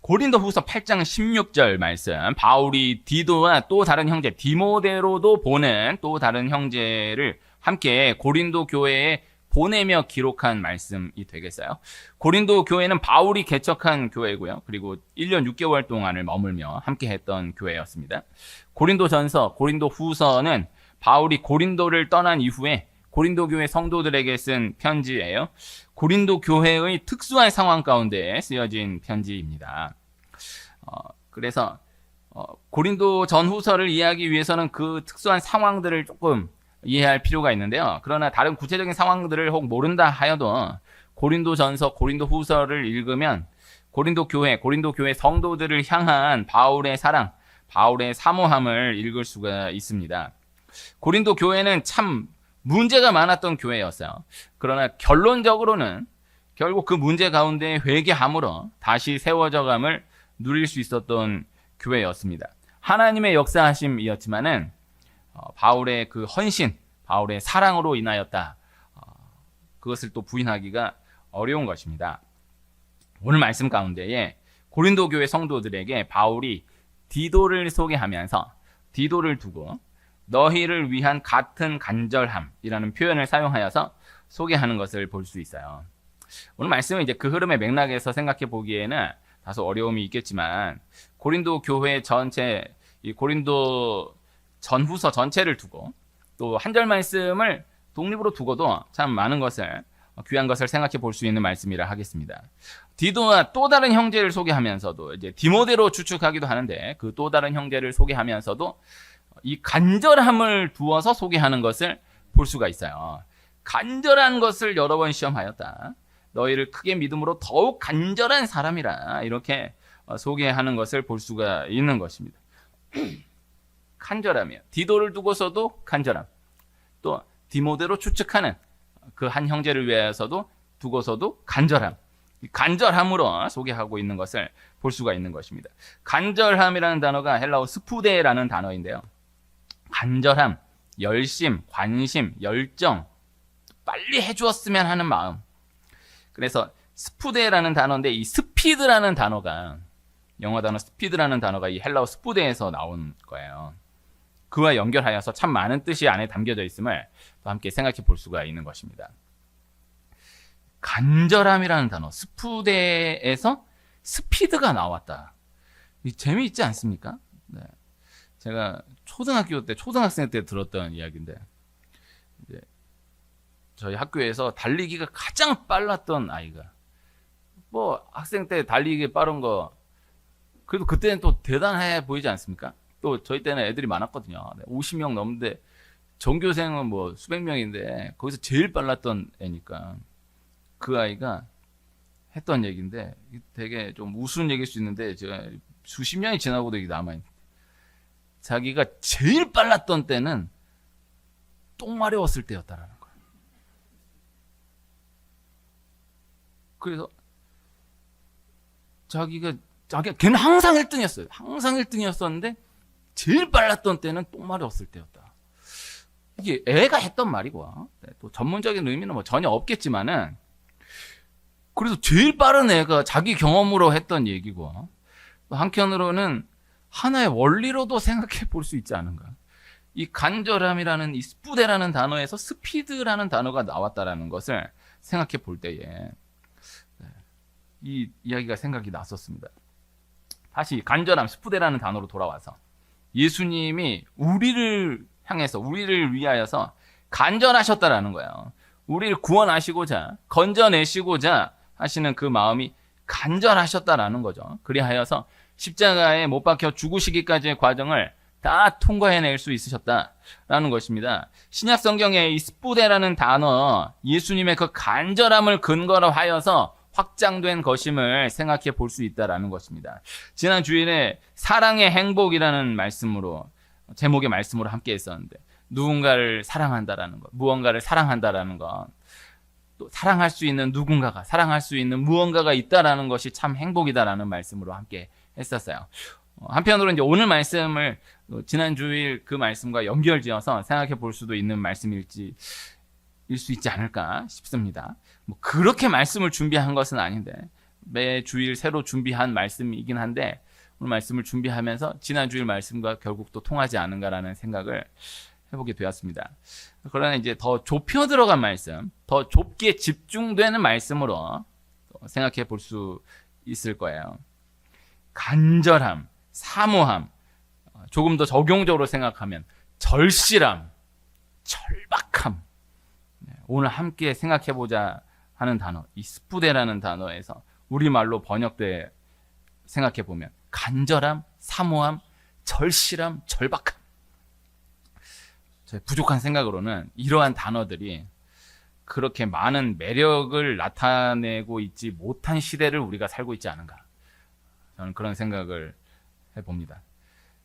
고린도후서 8장 16절 말씀, 바울이 디도와 또 다른 형제 디모데로도 보낸 또 다른 형제를 함께 고린도 교회에 보내며 기록한 말씀이 되겠어요. 고린도 교회는 바울이 개척한 교회고요. 그리고 1년 6개월 동안을 머물며 함께 했던 교회였습니다. 고린도전서, 고린도후서는 바울이 고린도를 떠난 이후에 고린도 교회 성도들에게 쓴 편지예요. 고린도 교회의 특수한 상황 가운데 쓰여진 편지입니다. 그래서 고린도 전후서를 이해하기 위해서는 그 특수한 상황들을 조금 이해할 필요가 있는데요. 그러나 다른 구체적인 상황들을 혹 모른다 하여도 고린도전서, 고린도후서를 읽으면 고린도 교회 성도들을 향한 바울의 사랑, 바울의 사모함을 읽을 수가 있습니다. 고린도 교회는 참 문제가 많았던 교회였어요. 그러나 결론적으로는 결국 그 문제 가운데 회개함으로 다시 세워져감을 누릴 수 있었던 교회였습니다. 하나님의 역사하심이었지만은 바울의 그 헌신, 바울의 사랑으로 인하였다. 그것을 또 부인하기가 어려운 것입니다. 오늘 말씀 가운데에 고린도 교회 성도들에게 바울이 디도를 소개하면서 디도를 두고 너희를 위한 같은 간절함이라는 표현을 사용하여서 소개하는 것을 볼 수 있어요. 오늘 말씀은 이제 그 흐름의 맥락에서 생각해 보기에는 다소 어려움이 있겠지만 고린도 교회 전체, 이 고린도 전후서 전체를 두고 또 한 절 말씀을 독립으로 두고도 참 많은 것을, 귀한 것을 생각해 볼 수 있는 말씀이라 하겠습니다. 디도와 또 다른 형제를 소개하면서도 이제 디모데로 추측하기도 하는데 그 또 다른 형제를 소개하면서도 이 간절함을 두어서 소개하는 것을 볼 수가 있어요. 간절한 것을 여러 번 시험하였다. 너희를 크게 믿음으로 더욱 간절한 사람이라 이렇게 소개하는 것을 볼 수가 있는 것입니다. 간절함이요. 디도를 두고서도 간절함. 또 디모데로 추측하는 그 한 형제를 위해서도 두고서도 간절함. 간절함으로 소개하고 있는 것을 볼 수가 있는 것입니다. 간절함이라는 단어가 헬라어 스푸데라는 단어인데요. 간절함, 열심, 관심, 열정, 빨리 해주었으면 하는 마음. 그래서 스푸데라는 단어인데 이 스피드라는 단어가, 영어 단어 스피드라는 단어가 이 헬라어 스푸데에서 나온 거예요. 그와 연결하여서 참 많은 뜻이 안에 담겨져 있음을 또 함께 생각해 볼 수가 있는 것입니다. 간절함이라는 단어, 스푸데에서 스피드가 나왔다. 재미있지 않습니까? 네. 제가 초등학교 때, 초등학생 때 들었던 이야기인데, 이제 저희 학교에서 달리기가 가장 빨랐던 아이가, 뭐 학생 때 달리기 빠른 거, 그래도 그때는 또 대단해 보이지 않습니까? 또 저희 때는 애들이 많았거든요. 50명 넘는데 전교생은 뭐 수백 명인데 거기서 제일 빨랐던 애니까 그 아이가 했던 얘기인데 되게 좀 우스운 얘기일 수 있는데 제가 수십 년이 지나고도 이게 남아있는, 자기가 제일 빨랐던 때는 똥 마려웠을 때였다라는 거예요. 그래서 자기가 걔는 항상 1등이었어요. 항상 1등이었었는데 제일 빨랐던 때는 똥 마려웠을 때였다. 이게 애가 했던 말이고, 또 전문적인 의미는 뭐 전혀 없겠지만은, 그래서 제일 빠른 애가 자기 경험으로 했던 얘기고, 또 한편으로는 하나의 원리로도 생각해 볼 수 있지 않은가. 이 간절함이라는 이 스푸데라는 단어에서 스피드라는 단어가 나왔다라는 것을 생각해 볼 때에 이 이야기가 생각이 났었습니다. 다시 간절함, 스푸데라는 단어로 돌아와서 예수님이 우리를 향해서, 우리를 위하여서 간절하셨다라는 거예요. 우리를 구원하시고자, 건져내시고자 하시는 그 마음이 간절하셨다라는 거죠. 그리하여서 십자가에 못 박혀 죽으시기까지의 과정을 다 통과해낼 수 있으셨다라는 것입니다. 신약 성경에 이 스푸데라는 단어, 예수님의 그 간절함을 근거로 하여서 확장된 것임을 생각해 볼 수 있다라는 것입니다. 지난 주일에 사랑의 행복이라는 말씀으로, 제목의 말씀으로 함께 했었는데, 누군가를 사랑한다라는 것, 무언가를 사랑한다라는 것, 또 사랑할 수 있는 누군가가, 사랑할 수 있는 무언가가 있다라는 것이 참 행복이다라는 말씀으로 함께 했었어요. 한편으로 이제 오늘 말씀을 지난 주일 그 말씀과 연결지어서 생각해 볼 수도 있는 말씀일 수 있지 않을까 싶습니다. 뭐 그렇게 말씀을 준비한 것은 아닌데 매 주일 새로 준비한 말씀이긴 한데 오늘 말씀을 준비하면서 지난 주일 말씀과 결국 또 통하지 않은가라는 생각을 해보게 되었습니다. 그러나 이제 더 좁혀 들어간 말씀, 더 좁게 집중되는 말씀으로 생각해 볼 수 있을 거예요. 간절함, 사모함, 조금 더 적용적으로 생각하면 절실함, 절박함. 오늘 함께 생각해 보자 하는 단어, 이 스푸데라는 단어에서 우리말로 번역돼 생각해 보면 간절함, 사모함, 절실함, 절박함. 저의 부족한 생각으로는 이러한 단어들이 그렇게 많은 매력을 나타내고 있지 못한 시대를 우리가 살고 있지 않은가. 저는 그런 생각을 해봅니다.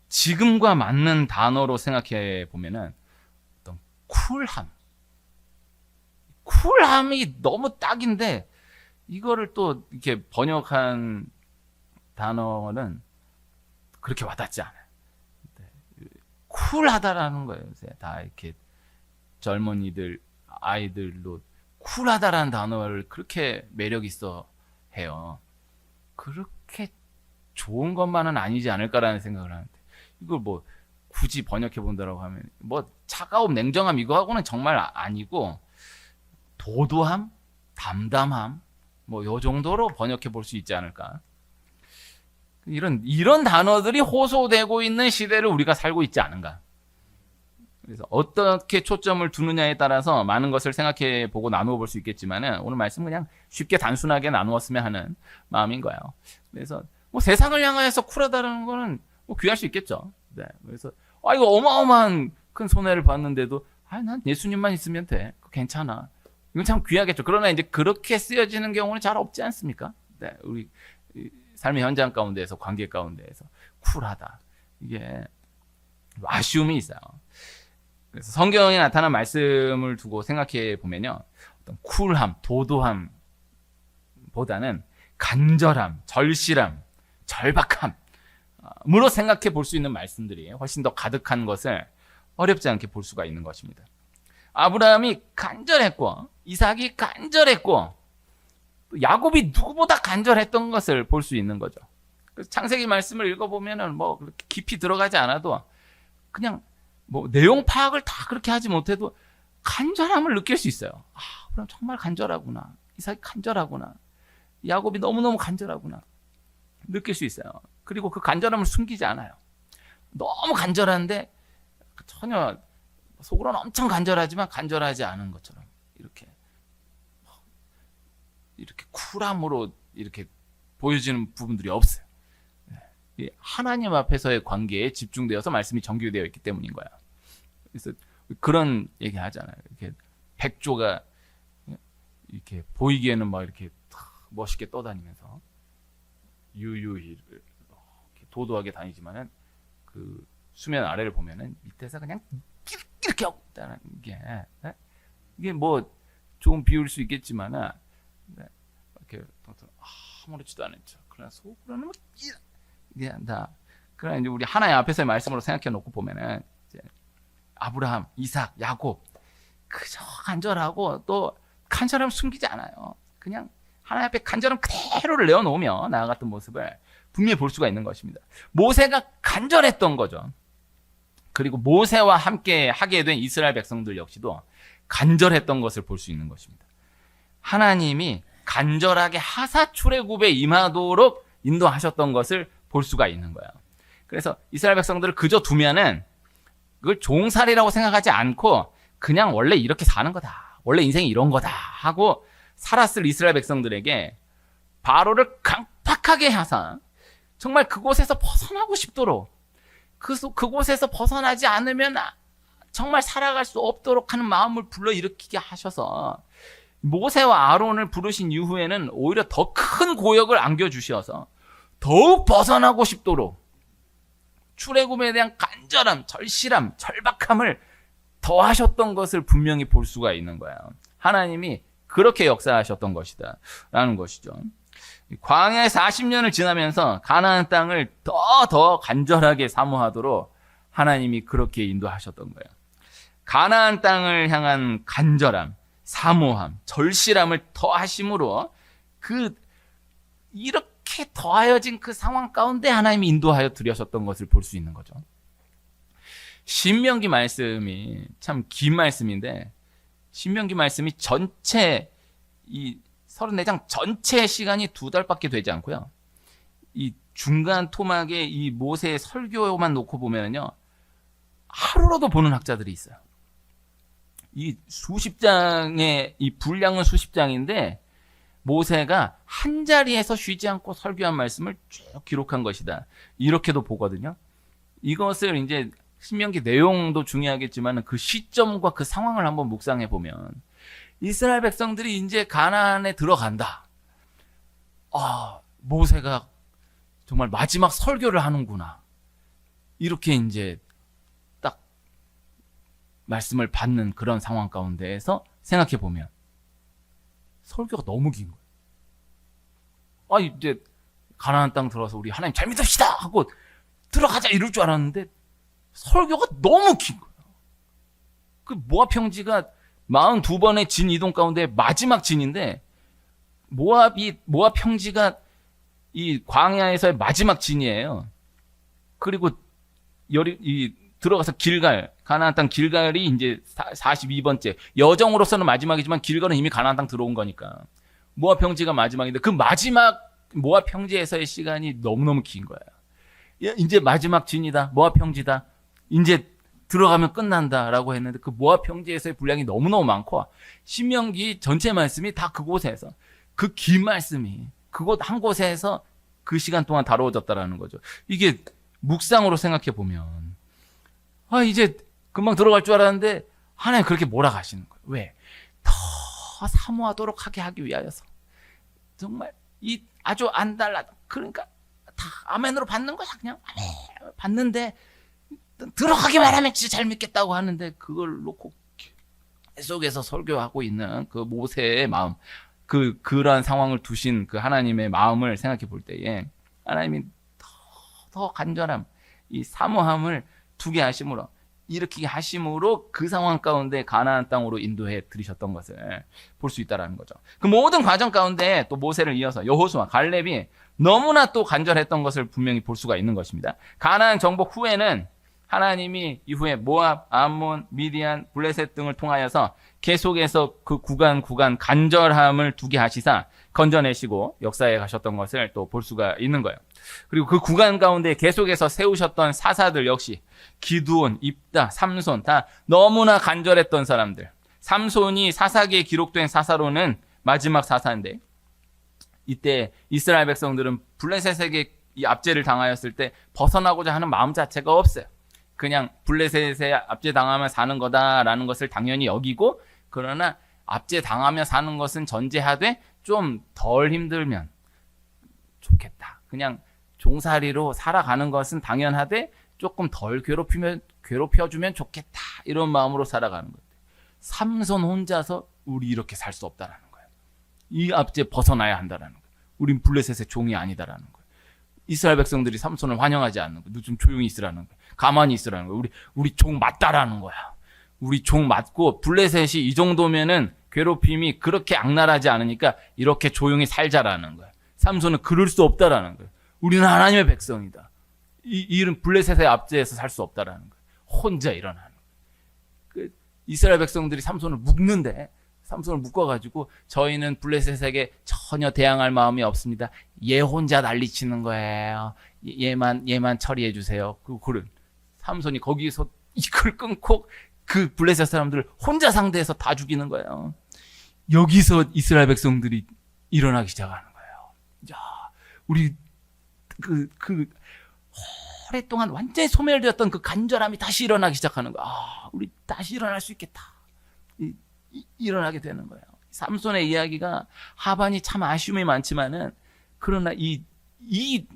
지금과 맞는 단어로 생각해 보면은 어떤 쿨함이 너무 딱인데 이거를 또 이렇게 번역한 단어는 그렇게 와닿지 않아요. 쿨하다라는 거예요. 요새 다 이렇게 젊은이들, 아이들로 쿨하다라는 단어를 그렇게 매력 있어 해요. 그렇게 좋은 것만은 아니지 않을까라는 생각을 하는데 이걸 뭐 굳이 번역해 본다라고 하면 뭐 차가움, 냉정함 이거하고는 정말 아니고 도도함, 담담함 뭐 요 정도로 번역해 볼 수 있지 않을까. 이런 단어들이 호소되고 있는 시대를 우리가 살고 있지 않은가. 그래서 어떻게 초점을 두느냐에 따라서 많은 것을 생각해 보고 나누어 볼 수 있겠지만은 오늘 말씀 그냥 쉽게 단순하게 나누었으면 하는 마음인 거예요. 그래서 뭐 세상을 향해서 쿨하다는 거는 뭐 귀할 수 있겠죠. 네. 그래서 이거 어마어마한 큰 손해를 봤는데도 난 예수님만 있으면 돼. 괜찮아. 이건 참 귀하겠죠. 그러나 이제 그렇게 쓰여지는 경우는 잘 없지 않습니까? 네. 우리 삶의 현장 가운데에서, 관계 가운데에서 쿨하다. 이게 아쉬움이 있어요. 그래서 성경에 나타난 말씀을 두고 생각해 보면요. 어떤 쿨함, 도도함보다는 간절함, 절실함, 절박함으로 생각해 볼 수 있는 말씀들이 훨씬 더 가득한 것을 어렵지 않게 볼 수가 있는 것입니다. 아브라함이 간절했고, 이삭이 간절했고, 야곱이 누구보다 간절했던 것을 볼 수 있는 거죠. 그래서 창세기 말씀을 읽어보면은 뭐 그렇게 깊이 들어가지 않아도 그냥 뭐 내용 파악을 다 그렇게 하지 못해도 간절함을 느낄 수 있어요. 그럼 정말 간절하구나. 이삭이 간절하구나. 야곱이 너무너무 간절하구나. 느낄 수 있어요. 그리고 그 간절함을 숨기지 않아요. 너무 간절한데 전혀 속으로는 엄청 간절하지만 간절하지 않은 것처럼 이렇게 쿨함으로 이렇게 보여지는 부분들이 없어요. 하나님 앞에서의 관계에 집중되어서 말씀이 정교되어 있기 때문인 거야. 그래서 그런 얘기 하잖아요. 이렇게 백조가 이렇게 보이기에는 막 이렇게 멋있게 떠다니면서 유유히 이렇게 도도하게 다니지만은 그 수면 아래를 보면은 밑에서 그냥 이렇게 하고 있다는 게 이게 뭐 좋은 비유일 수 있겠지만은 이렇게 아무렇지도 않은 척. 그러나 속으로는 뭐 이게 한다. 그러나 이제 우리 하나의 앞에서의 말씀으로 생각해 놓고 보면은 이제 아브라함, 이삭, 야곱 그저 간절하고 또 간절함을 숨기지 않아요. 그냥 하나님 앞에 간절함 그대로를 내어놓으며 나아갔던 모습을 분명히 볼 수가 있는 것입니다. 모세가 간절했던 거죠. 그리고 모세와 함께 하게 된 이스라엘 백성들 역시도 간절했던 것을 볼 수 있는 것입니다. 하나님이 간절하게 하사 출애굽에 임하도록 인도하셨던 것을 볼 수가 있는 거예요. 그래서 이스라엘 백성들을 그저 두면은 그걸 종살이라고 생각하지 않고 그냥 원래 이렇게 사는 거다. 원래 인생이 이런 거다 하고 살았을 이스라엘 백성들에게 바로를 강팍하게 하사 정말 그곳에서 벗어나고 싶도록 그곳에서 벗어나지 않으면 정말 살아갈 수 없도록 하는 마음을 불러일으키게 하셔서 모세와 아론을 부르신 이후에는 오히려 더 큰 고역을 안겨주셔서 더욱 벗어나고 싶도록 출애굽에 대한 간절함, 절실함, 절박함을 더하셨던 것을 분명히 볼 수가 있는 거예요. 하나님이 그렇게 역사하셨던 것이다 라는 것이죠. 광야에 40년을 지나면서 가나안 땅을 더 간절하게 사모하도록 하나님이 그렇게 인도하셨던 거예요. 가나안 땅을 향한 간절함, 사모함, 절실함을 더하심으로 그 이렇게 더하여진 그 상황 가운데 하나님이 인도하여 들여셨던 것을 볼 수 있는 거죠. 신명기 말씀이 참 긴 말씀인데, 신명기 말씀이 전체 이 34장 전체 시간이 2달밖에 되지 않고요. 이 중간 토막에 이 모세의 설교만 놓고 보면요, 하루로도 보는 학자들이 있어요. 이 수십 장의 이 분량은 수십 장인데 모세가 한 자리에서 쉬지 않고 설교한 말씀을 쭉 기록한 것이다. 이렇게도 보거든요. 이것을 이제 신명기 내용도 중요하겠지만 그 시점과 그 상황을 한번 묵상해 보면 이스라엘 백성들이 이제 가나안에 들어간다. 아, 모세가 정말 마지막 설교를 하는구나. 이렇게 이제 딱 말씀을 받는 그런 상황 가운데에서 생각해 보면 설교가 너무 긴 거예요. 아, 이제 가나안 땅 들어와서 우리 하나님 잘 믿읍시다 하고 들어가자 이럴 줄 알았는데 설교가 너무 긴 거예요. 그 모압 평지가 42번의 진 이동 가운데 마지막 진인데 모압 평지가 이 광야에서의 마지막 진이에요. 그리고 들어가서 길갈, 가나안 땅 길갈이 이제 42번째. 여정으로서는 마지막이지만 길갈은 이미 가나안 땅 들어온 거니까. 모압 평지가 마지막인데 그 마지막 모압 평지에서의 시간이 너무너무 긴 거예요. 이제 마지막 진이다. 모압 평지다. 이제 들어가면 끝난다라고 했는데 그 모압 평지에서의 분량이 너무너무 많고 신명기 전체 말씀이 다 그곳에서 그 긴 말씀이 그곳 한 곳에서 그 시간 동안 다루어졌다라는 거죠. 이게 묵상으로 생각해 보면 아, 이제 금방 들어갈 줄 알았는데 하나님 그렇게 몰아가시는 거예요. 왜? 더 사모하도록 하게 하기 위하여서. 정말 이 아주 안달나다. 그러니까 다 아멘으로 받는 거야. 그냥 아멘 받는데 들어가기만 하면 진짜 잘 믿겠다고 하는데 그걸 놓고 계속해서 설교하고 있는 그 모세의 마음, 그러한 상황을 두신 그 하나님의 마음을 생각해 볼 때에 하나님이 더 간절함, 이 사모함을 두게 하심으로 일으키게 하심으로 그 상황 가운데 가나안 땅으로 인도해 들이셨던 것을 볼 수 있다는 거죠. 그 모든 과정 가운데 또 모세를 이어서 여호수아, 갈렙이 너무나 또 간절했던 것을 분명히 볼 수가 있는 것입니다. 가나안 정복 후에는 하나님이 이후에 모압, 암몬, 미디안, 블레셋 등을 통하여서 계속해서 그 구간 간절함을 두게 하시사 건져내시고 역사에 가셨던 것을 또 볼 수가 있는 거예요. 그리고 그 구간 가운데 계속해서 세우셨던 사사들 역시 기드온, 입다, 삼손 다 너무나 간절했던 사람들. 삼손이 사사기에 기록된 사사로는 마지막 사사인데 이때 이스라엘 백성들은 블레셋에게 이 압제를 당하였을 때 벗어나고자 하는 마음 자체가 없어요. 그냥 블레셋에 압제 당하면 사는 거다라는 것을 당연히 여기고 그러나 압제 당하며 사는 것은 전제하되 좀 덜 힘들면 좋겠다. 그냥 종살이로 살아가는 것은 당연하되 조금 덜 괴롭혀주면 좋겠다. 이런 마음으로 살아가는 거예요. 삼손 혼자서 우리 이렇게 살 수 없다라는 거예요. 이 압제 벗어나야 한다라는 거예요. 우린 블레셋의 종이 아니다라는 거예요. 이스라엘 백성들이 삼손을 환영하지 않는 거예요. 너 좀 조용히 있으라는 거예요. 가만히 있으라는 거예요. 우리 종 맞다라는 거야. 우리 종 맞고 블레셋이 이 정도면은 괴롭힘이 그렇게 악랄하지 않으니까 이렇게 조용히 살자라는 거야. 삼손은 그럴 수 없다라는 거야. 우리는 하나님의 백성이다. 이 일은 블레셋의 압제에서 살 수 없다라는 거야. 혼자 일어나는 거야. 이스라엘 백성들이 삼손을 묶는데 삼손을 묶어가지고 저희는 블레셋에게 전혀 대항할 마음이 없습니다. 얘 혼자 난리치는 거예요. 얘만 처리해 주세요. 그걸 삼손이 거기서 이걸 끊고 그 블레셋 사람들을 혼자 상대해서 다 죽이는 거예요. 여기서 이스라엘 백성들이 일어나기 시작하는 거예요. 야, 우리 오랫동안 완전히 소멸되었던 그 간절함이 다시 일어나기 시작하는 거야. 아, 우리 다시 일어날 수 있겠다. 일어나게 되는 거예요. 삼손의 이야기가 하반이 참 아쉬움이 많지만은 그러나 이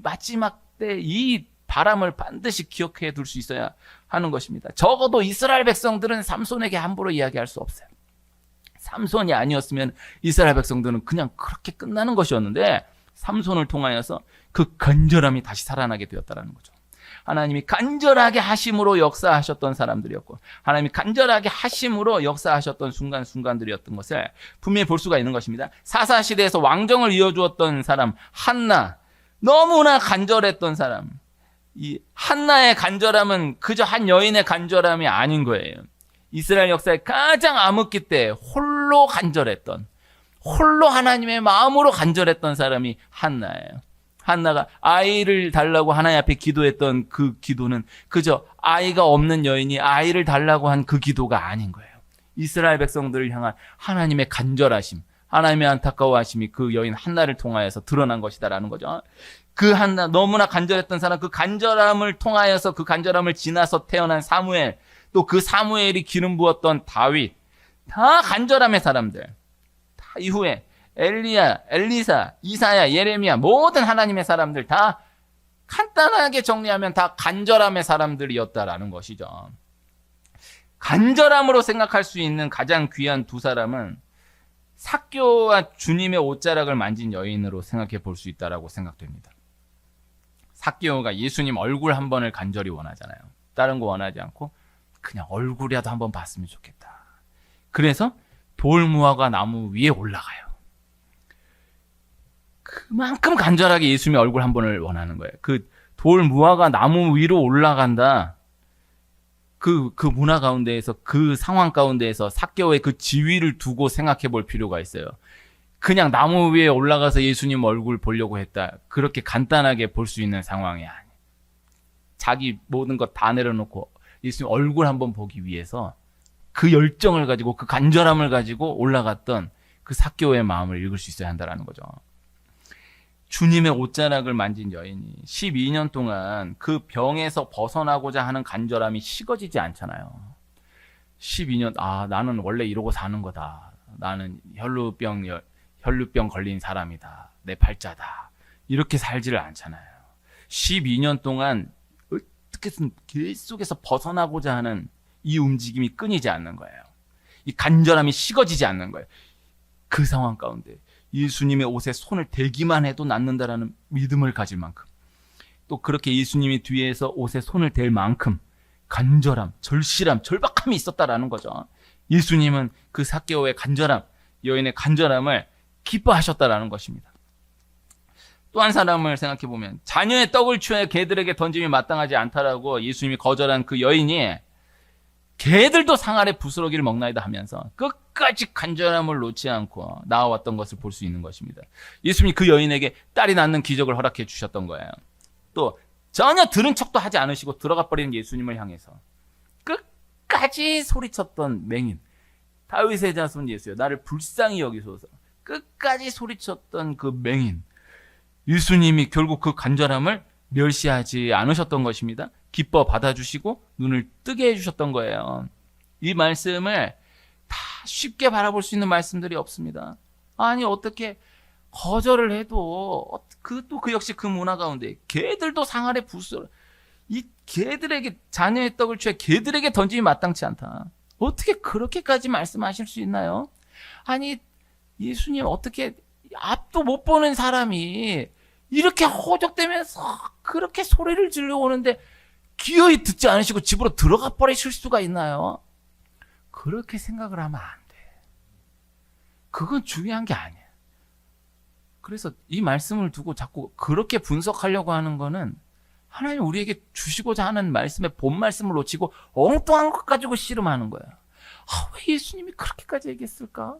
마지막 때 이 바람을 반드시 기억해 둘 수 있어야 하는 것입니다. 적어도 이스라엘 백성들은 삼손에게 함부로 이야기할 수 없어요. 삼손이 아니었으면 이스라엘 백성들은 그냥 그렇게 끝나는 것이었는데 삼손을 통하여서 그 간절함이 다시 살아나게 되었다는 거죠. 하나님이 간절하게 하심으로 역사하셨던 사람들이었고 하나님이 간절하게 하심으로 역사하셨던 순간순간들이었던 것을 분명히 볼 수가 있는 것입니다. 사사시대에서 왕정을 이어주었던 사람 한나, 너무나 간절했던 사람. 이 한나의 간절함은 그저 한 여인의 간절함이 아닌 거예요. 이스라엘 역사의 가장 암흑기 때 홀로 간절했던, 홀로 하나님의 마음으로 간절했던 사람이 한나예요. 한나가 아이를 달라고 하나님 앞에 기도했던 그 기도는 그저 아이가 없는 여인이 아이를 달라고 한 그 기도가 아닌 거예요. 이스라엘 백성들을 향한 하나님의 간절하심, 하나님의 안타까워하심이 그 여인 한나를 통하여서 드러난 것이다라는 거죠. 그 한나, 너무나 간절했던 사람, 그 간절함을 통하여서 그 간절함을 지나서 태어난 사무엘, 또 그 사무엘이 기름 부었던 다윗, 다 간절함의 사람들. 다 이후에 엘리야, 엘리사, 이사야, 예레미야, 모든 하나님의 사람들 다 간단하게 정리하면 다 간절함의 사람들이었다라는 것이죠. 간절함으로 생각할 수 있는 가장 귀한 두 사람은 삭개오와 주님의 옷자락을 만진 여인으로 생각해 볼 수 있다라고 생각됩니다. 삭개오가 예수님 얼굴 한 번을 간절히 원하잖아요. 다른 거 원하지 않고 그냥 얼굴이라도 한번 봤으면 좋겠다. 그래서 돌무화과 나무 위에 올라가요. 그만큼 간절하게 예수님의 얼굴 한 번을 원하는 거예요. 그 돌무화과 나무 위로 올라간다. 그 문화 가운데에서, 그 상황 가운데에서 삭개오의 그 지위를 두고 생각해 볼 필요가 있어요. 그냥 나무 위에 올라가서 예수님 얼굴 보려고 했다. 그렇게 간단하게 볼 수 있는 상황이 아니에요. 자기 모든 것 다 내려놓고 예수님 얼굴 한번 보기 위해서 그 열정을 가지고 그 간절함을 가지고 올라갔던 그 삭개오의 마음을 읽을 수 있어야 한다는 거죠. 주님의 옷자락을 만진 여인이 12년 동안 그 병에서 벗어나고자 하는 간절함이 식어지지 않잖아요. 12년, 나는 원래 이러고 사는 거다. 나는 혈루병 걸린 사람이다. 내 팔자다. 이렇게 살지를 않잖아요. 12년 동안 어떻게든 계속해서 벗어나고자 하는 이 움직임이 끊이지 않는 거예요. 이 간절함이 식어지지 않는 거예요. 그 상황 가운데 예수님의 옷에 손을 대기만 해도 낫는다라는 믿음을 가질 만큼, 또 그렇게 예수님이 뒤에서 옷에 손을 댈 만큼 간절함, 절실함, 절박함이 있었다라는 거죠. 예수님은 그 삭개오의 간절함, 여인의 간절함을 기뻐하셨다라는 것입니다. 또 한 사람을 생각해 보면 자녀의 떡을 취하여 개들에게 던짐이 마땅하지 않다라고 예수님이 거절한 그 여인이 개들도 상아래 부스러기를 먹나이다 하면서 끝까지 간절함을 놓지 않고 나아왔던 것을 볼 수 있는 것입니다. 예수님이 그 여인에게 딸이 낳는 기적을 허락해 주셨던 거예요. 또 전혀 들은 척도 하지 않으시고 들어가 버리는 예수님을 향해서 끝까지 소리쳤던 맹인, 다윗의 자손 예수여 나를 불쌍히 여기소서, 끝까지 소리쳤던 그 맹인, 예수님이 결국 그 간절함을 멸시하지 않으셨던 것입니다. 기뻐 받아주시고 눈을 뜨게 해주셨던 거예요. 이 말씀을 다 쉽게 바라볼 수 있는 말씀들이 없습니다. 아니 어떻게 거절을 해도 그 역시 그 문화 가운데 개들도 상아래 부스러, 이 개들에게 자녀의 떡을 취해 개들에게 던짐이 마땅치 않다. 어떻게 그렇게까지 말씀하실 수 있나요? 아니 예수님 어떻게 앞도 못 보는 사람이 이렇게 허적대면서 그렇게 소리를 질러 오는데 기어이 듣지 않으시고 집으로 들어가 버리실 수가 있나요? 그렇게 생각을 하면 안 돼. 그건 중요한 게 아니야. 그래서 이 말씀을 두고 자꾸 그렇게 분석하려고 하는 거는 하나님 우리에게 주시고자 하는 말씀의 본 말씀을 놓치고 엉뚱한 것 가지고 씨름하는 거야. 왜 예수님이 그렇게까지 얘기했을까?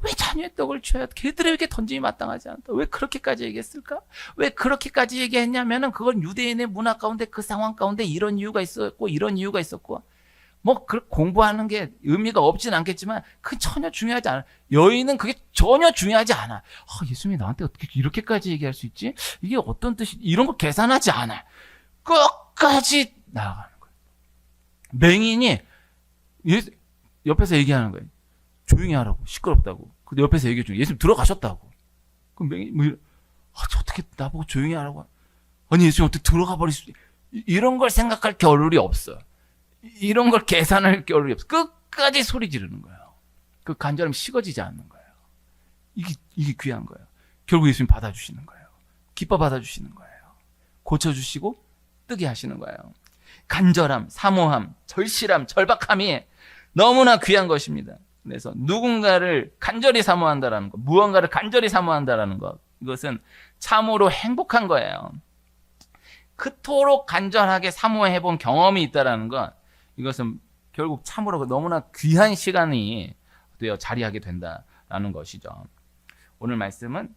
왜 자녀의 떡을 취하여 개들에게 던짐이 마땅하지 않다? 왜 그렇게까지 얘기했을까? 왜 그렇게까지 얘기했냐면은 그건 유대인의 문화 가운데 그 상황 가운데 이런 이유가 있었고 이런 이유가 있었고 공부하는 게 의미가 없진 않겠지만 그게 전혀 중요하지 않아. 여인은 그게 전혀 중요하지 않아. 예수님이 나한테 어떻게 이렇게까지 얘기할 수 있지? 이게 어떤 뜻이, 이런 거 계산하지 않아. 끝까지 나아가는 거예요. 맹인이 옆에서 얘기하는 거예요. 조용히 하라고, 시끄럽다고. 근데 옆에서 얘기해 주고 예수님 들어가셨다고. 그럼 맹인이 어떻게 나보고 조용히 하라고? 아니 예수님 어떻게 들어가 버릴 수? 이런 걸 생각할 겨를이 없어. 이런 걸 계산할 겨를이 없어. 끝까지 소리 지르는 거예요. 그 간절함이 식어지지 않는 거예요. 이게 귀한 거예요. 결국 예수님 받아주시는 거예요. 기뻐 받아주시는 거예요. 고쳐주시고 뜨게 하시는 거예요. 간절함, 사모함, 절실함, 절박함이 너무나 귀한 것입니다. 그래서 누군가를 간절히 사모한다라는 것, 무언가를 간절히 사모한다라는 것, 이것은 참으로 행복한 거예요. 그토록 간절하게 사모해 본 경험이 있다라는 것, 이것은 결국 참으로 너무나 귀한 시간이 되어 자리하게 된다라는 것이죠. 오늘 말씀은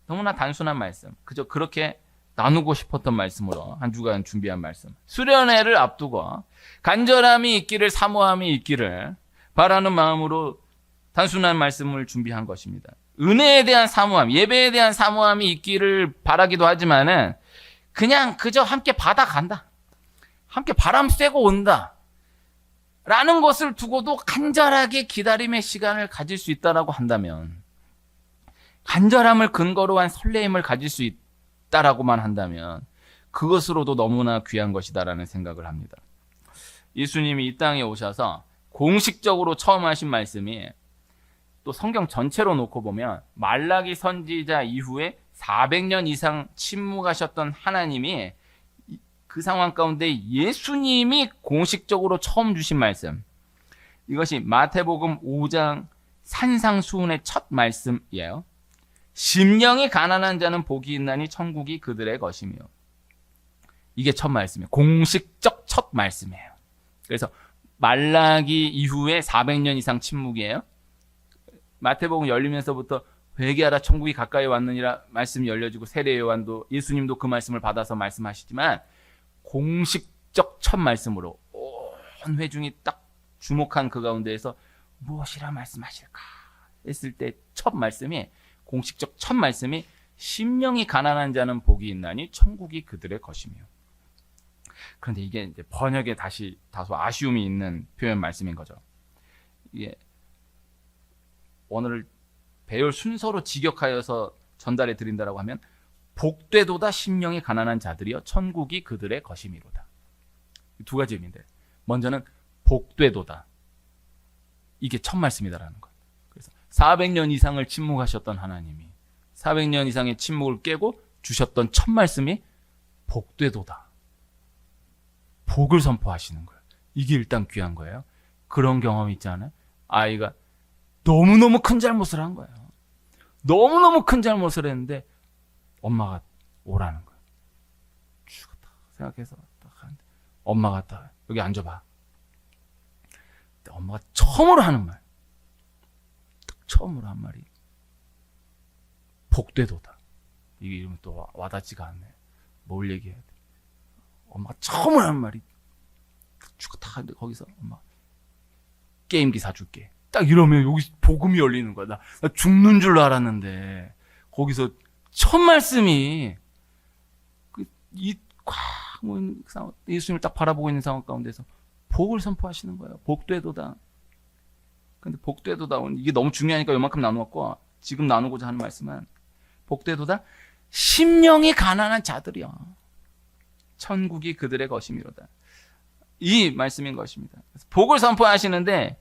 너무나 단순한 말씀, 그저 그렇게 나누고 싶었던 말씀으로 한 주간 준비한 말씀. 수련회를 앞두고 간절함이 있기를, 사모함이 있기를 바라는 마음으로 단순한 말씀을 준비한 것입니다. 은혜에 대한 사모함, 예배에 대한 사모함이 있기를 바라기도 하지만은 그냥 그저 함께 받아간다, 함께 바람 쐬고 온다 라는 것을 두고도 간절하게 기다림의 시간을 가질 수 있다라고 한다면, 간절함을 근거로 한 설레임을 가질 수 있다라고만 한다면 그것으로도 너무나 귀한 것이다라는 생각을 합니다. 예수님이 이 땅에 오셔서 공식적으로 처음 하신 말씀이, 또 성경 전체로 놓고 보면 말라기 선지자 이후에 400년 이상 침묵하셨던 하나님이 그 상황 가운데 예수님이 공식적으로 처음 주신 말씀, 이것이 마태복음 5장 산상수훈의 첫 말씀이에요. 심령이 가난한 자는 복이 있나니 천국이 그들의 것이며. 이게 첫 말씀이에요. 공식적 첫 말씀이에요. 그래서 말라기 이후에 400년 이상 침묵이에요. 마태복음 열리면서부터 회개하라 천국이 가까이 왔느니라 말씀이 열려지고, 세례 요한도, 예수님도 그 말씀을 받아서 말씀하시지만 공식적 첫 말씀으로 온 회중이 딱 주목한 그 가운데에서 무엇이라 말씀하실까 했을 때 첫 말씀이, 공식적 첫 말씀이 심령이 가난한 자는 복이 있나니 천국이 그들의 것이며. 그런데 이게 이제 번역에 다시 다소 아쉬움이 있는 표현 말씀인 거죠. 이게 오늘 배울 순서로 직역하여서 전달해 드린다라고 하면, 복되도다 심령이 가난한 자들이여 천국이 그들의 것이미로다. 두 가지 의미인데, 먼저는 복되도다, 이게 첫 말씀이다라는 것. 그래서 400년 이상을 침묵하셨던 하나님이 400년 이상의 침묵을 깨고 주셨던 첫 말씀이 복되도다, 복을 선포하시는 거예요. 이게 일단 귀한 거예요. 그런 경험이 있지 않아요? 아이가 너무너무 큰 잘못을 한 거예요. 너무너무 큰 잘못을 했는데 엄마가 오라는 거예요. 죽었다 생각해서 딱 하는데 엄마가 딱 여기 앉아봐. 근데 엄마가 처음으로 하는 말, 딱 처음으로 한 말이 복되도다. 이게 이러면 또 와닿지가 않네. 뭘 얘기해야 돼? 엄마가 처음으로 하는 말이 죽었다 하는데 거기서 엄마 게임기 사줄게. 딱 이러면 여기 복음이 열리는 거야. 나 죽는 줄 알았는데 거기서 첫 말씀이 예수님을 딱 바라보고 있는 상황 가운데서 복을 선포하시는 거예요. 복되도다. 근데 복되도다, 이게 너무 중요하니까 요만큼 나누었고, 지금 나누고자 하는 말씀은 복되도다 심령이 가난한 자들이여 천국이 그들의 것이미로다. 이 말씀인 것입니다. 복을 선포하시는데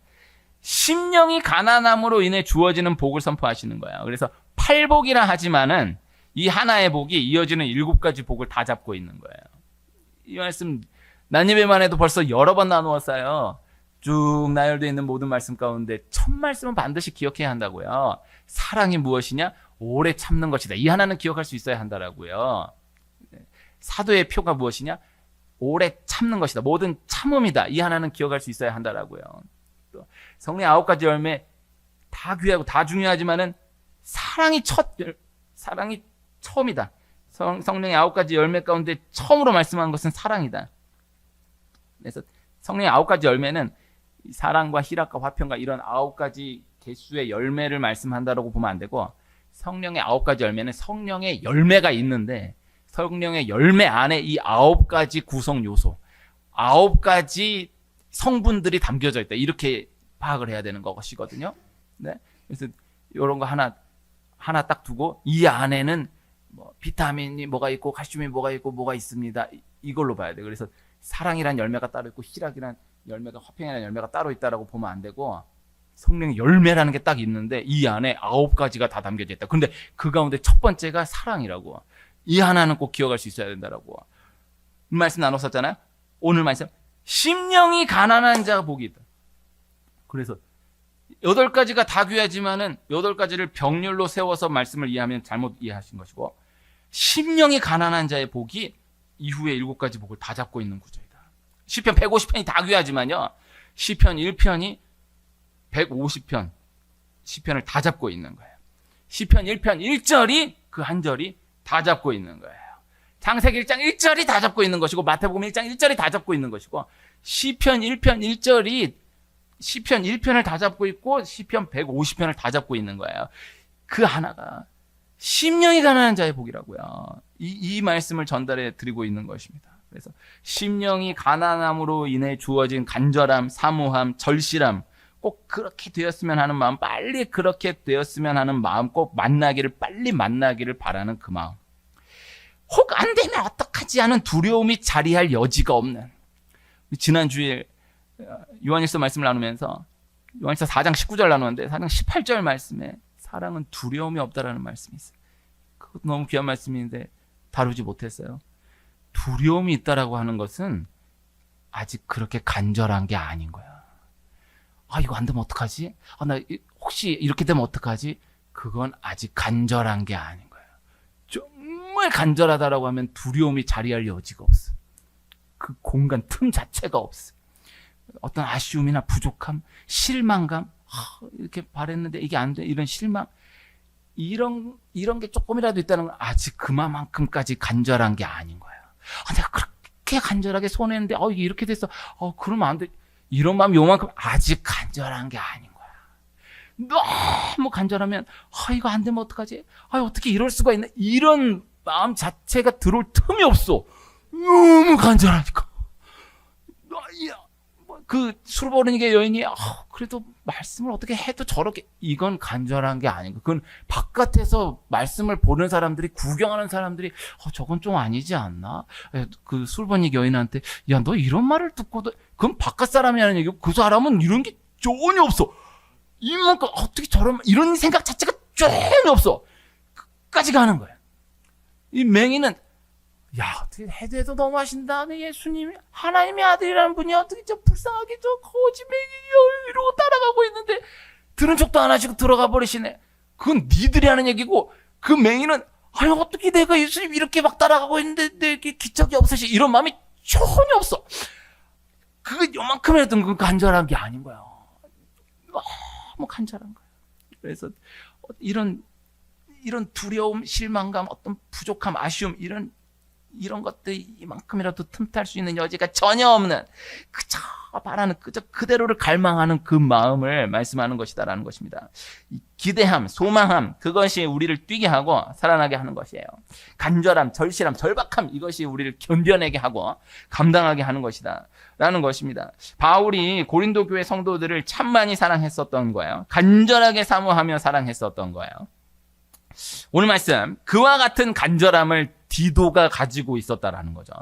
심령이 가난함으로 인해 주어지는 복을 선포하시는 거예요. 그래서 8복이라 하지만은 이 하나의 복이 이어지는 7가지 복을 다 잡고 있는 거예요. 이 말씀 난예배만 해도 벌써 여러 번 나누었어요. 쭉 나열되어 있는 모든 말씀 가운데 첫 말씀은 반드시 기억해야 한다고요. 사랑이 무엇이냐? 오래 참는 것이다. 이 하나는 기억할 수 있어야 한다라고요. 사도의 표가 무엇이냐? 오래 참는 것이다. 모든 참음이다. 이 하나는 기억할 수 있어야 한다라고요. 또 성령의 9가지 열매 다 귀하고 다 중요하지만은 사랑이 처음이다. 성령의 9가지 열매 가운데 처음으로 말씀한 것은 사랑이다. 그래서 성령의 9가지 열매는 사랑과 희락과 화평과 이런 9가지 개수의 열매를 말씀한다라고 보면 안 되고, 성령의 9가지 열매는 성령의 열매가 있는데 성령의 열매 안에 이 9가지 구성 요소, 9가지 성분들이 담겨져 있다. 이렇게 파악을 해야 되는 것이거든요. 네? 그래서 이런 거 하나 딱 두고 이 안에는 뭐 비타민이 뭐가 있고 칼슘이 뭐가 있고 뭐가 있습니다. 이걸로 봐야 돼. 그래서 사랑이란 열매가 따로 있고 희락이란 열매가, 화평이라는 열매가 따로 있다라고 보면 안 되고, 성령의 열매라는 게 딱 있는데 이 안에 9가지가 다 담겨져 있다. 근데 그 가운데 첫 번째가 사랑이라고. 이 하나는 꼭 기억할 수 있어야 된다라고. 말씀 나눴었잖아요. 오늘 말씀 심령이 가난한 자가 복이 있다. 그래서 8가지가 다 귀하지만은 8가지를 병렬로 세워서 말씀을 이해하면 잘못 이해하신 것이고, 심령이 가난한 자의 복이 이후에 7가지 복을 다 잡고 있는 구조이다. 시편 150편이 다 귀하지만요, 시편 1편이 150편 시편을 다 잡고 있는 거예요. 시편 1편 1절이 그 한 절이 다 잡고 있는 거예요. 창세기 1장 1절이 다 잡고 있는 것이고, 마태복음 1장 1절이 다 잡고 있는 것이고, 시편 1편 1절이 시편 1편을 다 잡고 있고, 시편 150편을 다 잡고 있는 거예요. 그 하나가 심령이 가난한 자의 복이라고요. 이 말씀을 전달해 드리고 있는 것입니다. 그래서 심령이 가난함으로 인해 주어진 간절함, 사모함, 절실함, 꼭 그렇게 되었으면 하는 마음, 빨리 그렇게 되었으면 하는 마음, 꼭 빨리 만나기를 바라는 그 마음, 혹 안 되면 어떡하지 하는 두려움이 자리할 여지가 없는, 지난주에 요한일서 말씀을 나누면서 요한일서 4장 19절 나누는데 4장 18절 말씀에 사랑은 두려움이 없다라는 말씀이 있어요. 그것도 너무 귀한 말씀인데 다루지 못했어요. 두려움이 있다라고 하는 것은 아직 그렇게 간절한 게 아닌 거야. 이거 안 되면 어떡하지? 나 혹시 이렇게 되면 어떡하지? 그건 아직 간절한 게 아닌 거야. 정말 간절하다라고 하면 두려움이 자리할 여지가 없어. 그 공간 틈 자체가 없어. 어떤 아쉬움이나 부족함, 실망감, 이렇게 바랬는데 이게 안 돼, 이런 실망, 이런 게 조금이라도 있다는 건 아직 그만큼까지 간절한 게 아닌 거야. 내가 그렇게 간절하게 소원했는데 이게 이렇게 됐어. 그러면 안 돼. 이런 마음이 요만큼 아직 간절한 게 아닌 거야. 너무 간절하면 이거 안 되면 어떡하지? 어떻게 이럴 수가 있나? 이런 마음 자체가 들어올 틈이 없어. 너무 간절하니까. 그 술버릇이게 여인이 그래도 말씀을 어떻게 해도 저렇게, 이건 간절한 게 아닌 거. 그건 바깥에서 말씀을 보는 사람들이, 구경하는 사람들이 저건 좀 아니지 않나? 그 술버릇 여인한테 야, 너 이런 말을 듣고도, 그건 바깥 사람이 하는 얘기고 그 사람은 이런 게 전혀 없어. 이만큼 어떻게 저런, 이런 생각 자체가 전혀 없어. 끝까지 가는 거야. 이 맹인은 어떻게 해도 너무 하신다. 예수님이 하나님의 아들이라는 분이 어떻게 저 불쌍하게 저 거지 맹인이요 이러고 따라가고 있는데 들은 척도 안 하시고 들어가 버리시네. 그건 니들이 하는 얘기고, 그 맹인은 어떻게 내가 예수님 이렇게 막 따라가고 있는데 내게 기척이 없으시, 이런 마음이 전혀 없어. 그게 요만큼이라도 그 간절한 게 아닌 거야. 너무 간절한 거야. 그래서 이런 두려움, 실망감, 어떤 부족함, 아쉬움, 이런 것들이 이만큼이라도 틈탈 수 있는 여지가 전혀 없는, 그저 바라는, 그저 그대로를 갈망하는 그 마음을 말씀하는 것이다라는 것입니다. 이 기대함, 소망함, 그것이 우리를 뛰게 하고 살아나게 하는 것이에요. 간절함, 절실함, 절박함, 이것이 우리를 견뎌내게 하고 감당하게 하는 것이다라는 것입니다. 바울이 고린도 교회 성도들을 참 많이 사랑했었던 거예요. 간절하게 사모하며 사랑했었던 거예요. 오늘 말씀, 그와 같은 간절함을 디도가 가지고 있었다라는 거죠.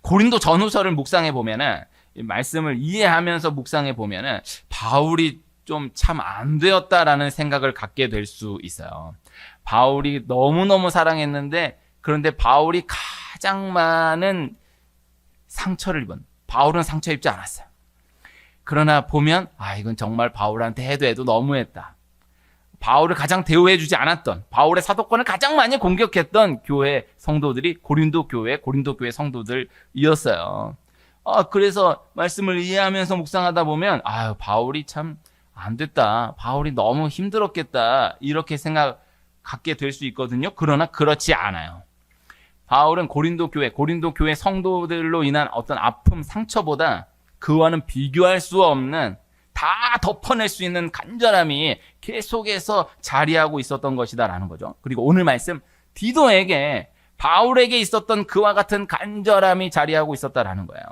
고린도 전후서를 묵상해 보면은, 말씀을 이해하면서 묵상해 보면은 바울이 좀 참 안 되었다라는 생각을 갖게 될 수 있어요. 바울이 너무너무 사랑했는데, 그런데 바울이 가장 많은 상처를 입은, 바울은 상처 입지 않았어요. 그러나 보면 이건 정말 바울한테 해도 너무했다. 바울을 가장 대우해주지 않았던, 바울의 사도권을 가장 많이 공격했던 교회 성도들이 고린도 교회 성도들이었어요. 그래서 말씀을 이해하면서 묵상하다 보면 바울이 참 안 됐다, 바울이 너무 힘들었겠다, 이렇게 생각 갖게 될 수 있거든요. 그러나 그렇지 않아요. 바울은 고린도 교회 성도들로 인한 어떤 아픔, 상처보다 그와는 비교할 수 없는, 다 덮어낼 수 있는 간절함이 계속해서 자리하고 있었던 것이다라는 거죠. 그리고 오늘 말씀, 디도에게, 바울에게 있었던 그와 같은 간절함이 자리하고 있었다라는 거예요.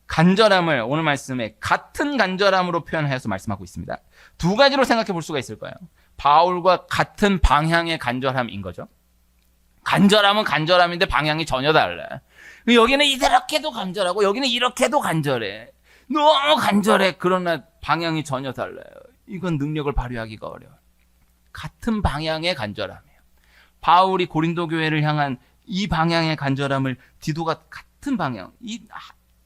간절함을 오늘 말씀에 같은 간절함으로 표현해서 말씀하고 있습니다. 두 가지로 생각해 볼 수가 있을 거예요. 바울과 같은 방향의 간절함인 거죠. 간절함은 간절함인데 방향이 전혀 달라. 여기는 이렇게도 간절하고 여기는 이렇게도 간절해. 너무 간절해. 그러나 방향이 전혀 달라요. 이건 능력을 발휘하기가 어려워요. 같은 방향의 간절함이에요. 바울이 고린도 교회를 향한 이 방향의 간절함을 디도가 같은 같은 방향,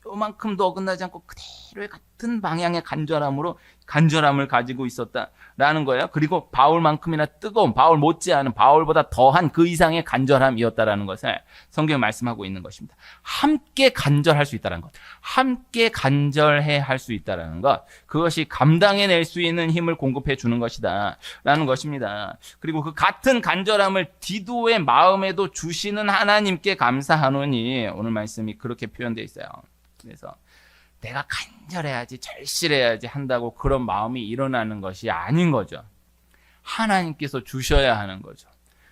요만큼도 어긋나지 않고 그대로의 같은 방향의 간절함을 가지고 있었다라는 거예요. 그리고 바울만큼이나 뜨거운, 바울 못지않은, 바울보다 더한 그 이상의 간절함이었다라는 것을 성경이 말씀하고 있는 것입니다. 함께 간절할 수 있다는 것, 함께 간절해 할 수 있다는 것, 그것이 감당해낼 수 있는 힘을 공급해 주는 것이다라는 것입니다. 그리고 그 같은 간절함을 디도의 마음에도 주시는 하나님께 감사하노니, 오늘 말씀이 그렇게 표현되어 있어요. 그래서 내가 간절해야지, 절실해야지 한다고 그런 마음이 일어나는 것이 아닌 거죠. 하나님께서 주셔야 하는 거죠.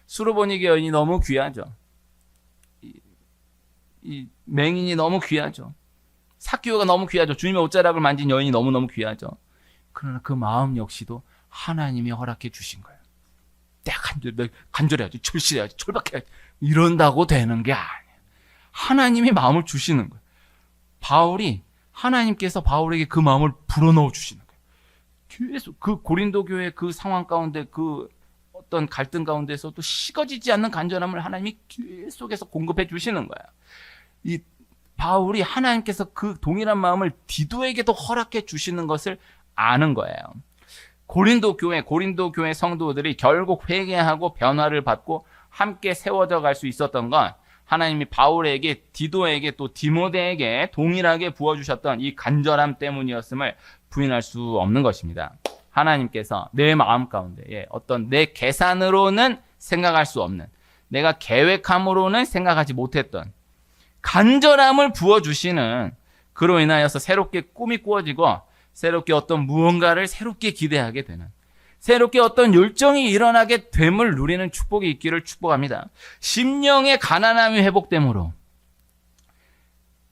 수로보니게 여인이 너무 귀하죠. 이 맹인이 너무 귀하죠. 삭개오가 너무 귀하죠. 주님의 옷자락을 만진 여인이 너무너무 귀하죠. 그러나 그 마음 역시도 하나님이 허락해 주신 거예요. 내가 간절해야지, 절실해야지, 절박해야지 이런다고 되는 게 아니에요. 하나님이 마음을 주시는 거예요. 하나님께서 바울에게 그 마음을 불어넣어 주시는 거예요. 계속 그 고린도 교회 그 상황 가운데, 그 어떤 갈등 가운데서도 식어지지 않는 간절함을 하나님이 계속해서 공급해 주시는 거예요. 이 바울이 하나님께서 그 동일한 마음을 디도에게도 허락해 주시는 것을 아는 거예요. 고린도 교회 성도들이 결국 회개하고 변화를 받고 함께 세워져 갈 수 있었던 건 하나님이 바울에게, 디도에게, 또 디모데에게 동일하게 부어주셨던 이 간절함 때문이었음을 부인할 수 없는 것입니다. 하나님께서 내 마음 가운데 어떤 내 계산으로는 생각할 수 없는, 내가 계획함으로는 생각하지 못했던 간절함을 부어주시는, 그로 인하여서 새롭게 꿈이 꾸어지고 새롭게 어떤 무언가를 새롭게 기대하게 되는, 새롭게 어떤 열정이 일어나게 됨을 누리는 축복이 있기를 축복합니다. 심령의 가난함이 회복됨으로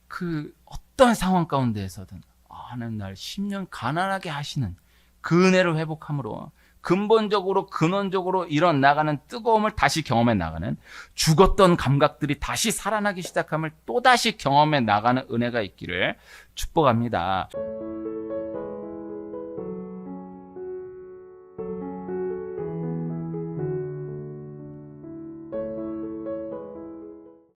그 어떤 상황 가운데에서든 하나님 날 심령 가난하게 하시는 그 은혜를 회복함으로 근본적으로 근원적으로 일어나가는 뜨거움을 다시 경험해 나가는, 죽었던 감각들이 다시 살아나기 시작함을 또다시 경험해 나가는 은혜가 있기를 축복합니다.